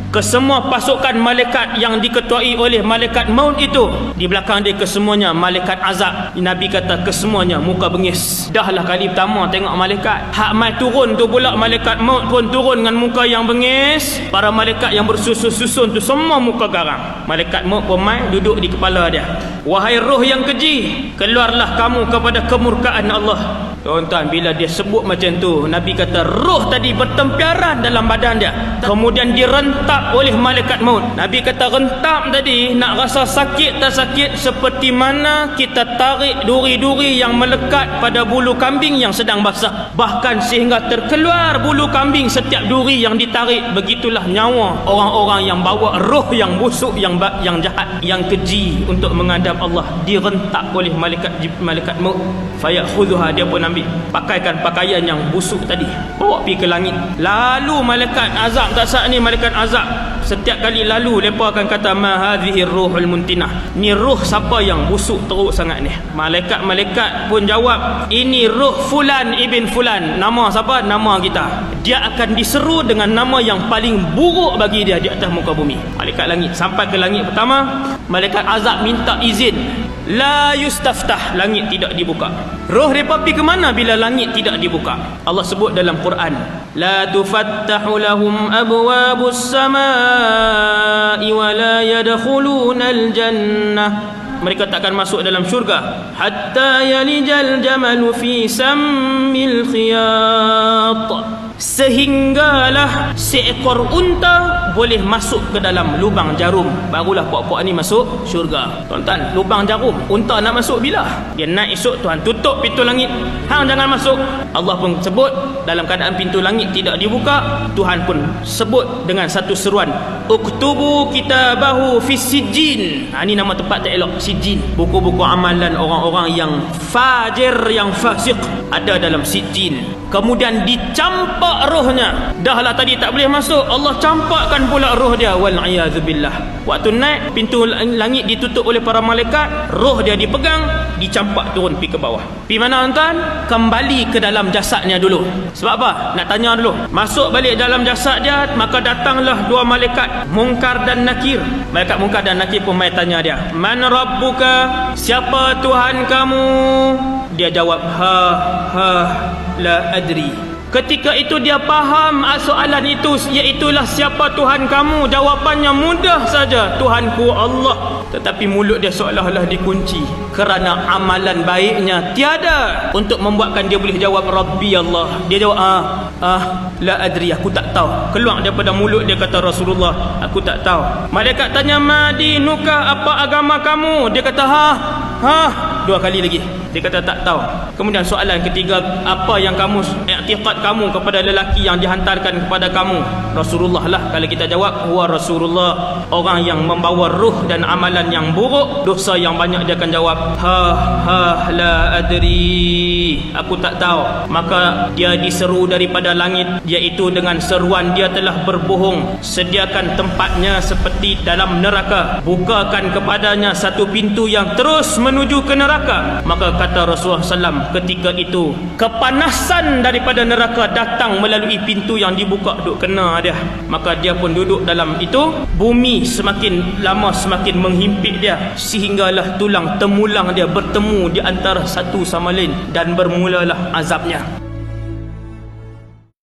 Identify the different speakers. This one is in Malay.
Speaker 1: Kesemua pasukan malaikat yang diketuai oleh malaikat maut itu, di belakang dia kesemuanya malaikat azab. Nabi kata kesemuanya muka bengis. Dahlah kali pertama tengok malaikat. Hak mai turun tu pula malaikat maut pun turun dengan muka yang bengis. Para malaikat yang bersusun-susun tu semua muka garang. Malaikat maut pun mai duduk di kepala dia. Wahai roh yang keji, keluarlah kamu kepada kemurkaan Allah. Tuan-tuan, bila dia sebut macam tu, Nabi kata roh tadi bertempiaran dalam badan dia, kemudian direntap oleh malaikat maut. Nabi kata rentap tadi, nak rasa sakit tak sakit, seperti mana kita tarik duri-duri yang melekat pada bulu kambing yang sedang basah, bahkan sehingga terkeluar bulu kambing setiap duri yang ditarik. Begitulah nyawa orang-orang yang bawa roh yang busuk, yang jahat, yang keji untuk menghadap Allah, direntap oleh malaikat maut. Fayakhudhuha, dia pun ambil, pakaikan pakaian yang busuk tadi, bawa pergi ke langit. Lalu malaikat azab tak sah ni, malaikat azab setiap kali lalu mereka akan kata ma hadhihi ruhul muntinah, ni roh siapa yang busuk teruk sangat ni. Malaikat pun jawab, ini roh fulan ibn fulan. Nama siapa? Nama kita. Dia akan diseru dengan nama yang paling buruk bagi dia di atas muka bumi. Malaikat langit sampai ke langit pertama, malaikat azab minta izin, la yustaftah, langit tidak dibuka. Roh mereka pergi ke mana bila langit tidak dibuka? Allah sebut dalam Quran, la tufattahu lahum abwabus samaa'i wa la yadkhulunal jannah, mereka takkan masuk dalam syurga hatta yalijal jamalu fi sammil khiyat, sehinggalah seekor unta boleh masuk ke dalam lubang jarum, barulah puak-puak ni masuk syurga. Tuan-tuan, lubang jarum, unta nak masuk bila? Dia naik esok, Tuhan tutup pintu langit, hang jangan masuk. Allah pun sebut dalam keadaan pintu langit tidak dibuka, Tuhan pun sebut dengan satu seruan, uktubu kitabahu fis sijjin. Ini nama tempat tak elok, sijjin. Buku-buku amalan orang-orang yang fajir, yang fasik ada dalam sijjin. Kemudian dicampak rohnya. Dahlah tadi tak boleh masuk, Allah campakkan pula roh dia, wal'iyadzubillah. Waktu naik, pintu langit ditutup oleh para malaikat, roh dia dipegang, dicampak turun pergi ke bawah. Pergi mana tuan? Kembali ke dalam jasadnya dulu. Sebab apa? Nak tanya dulu. Masuk balik dalam jasad dia, maka datanglah dua malaikat, Munkar dan Nakir. Malaikat Munkar dan Nakir pun mai tanya dia, man rabbuka, siapa Tuhan kamu? Dia jawab, la adri. Ketika itu dia faham soalan itu, iaitulah siapa Tuhan kamu. Jawapannya mudah saja, Tuhanku Allah. Tetapi mulut dia seolah-olah dikunci, kerana amalan baiknya tiada untuk membuatkan dia boleh jawab Rabbi Allah. Dia jawab la adri, aku tak tahu. Keluar daripada mulut dia kata Rasulullah, aku tak tahu. Malaikat tanya, madinuka, apa agama kamu? Dia kata dua kali lagi. Dia kata tak tahu. Kemudian soalan ketiga, apa yang kamu, i'tiqad kamu kepada lelaki yang dihantarkan kepada kamu? Rasulullah lah. Kalau kita jawab huwa Rasulullah, orang yang membawa ruh dan amalan yang buruk, dosa yang banyak, dia akan jawab la adri, aku tak tahu. Maka dia diseru daripada langit, iaitu dengan seruan, dia telah berbohong, sediakan tempatnya seperti dalam neraka, bukakan kepadanya satu pintu yang terus menuju ke neraka. Maka kata Rasulullah SAW, ketika itu kepanasan daripada neraka datang melalui pintu yang dibuka, duk kena dia. Maka dia pun duduk dalam itu. Bumi semakin lama semakin menghimpit dia, sehinggalah tulang temulang dia bertemu di antara satu sama lain, dan bermulalah azabnya.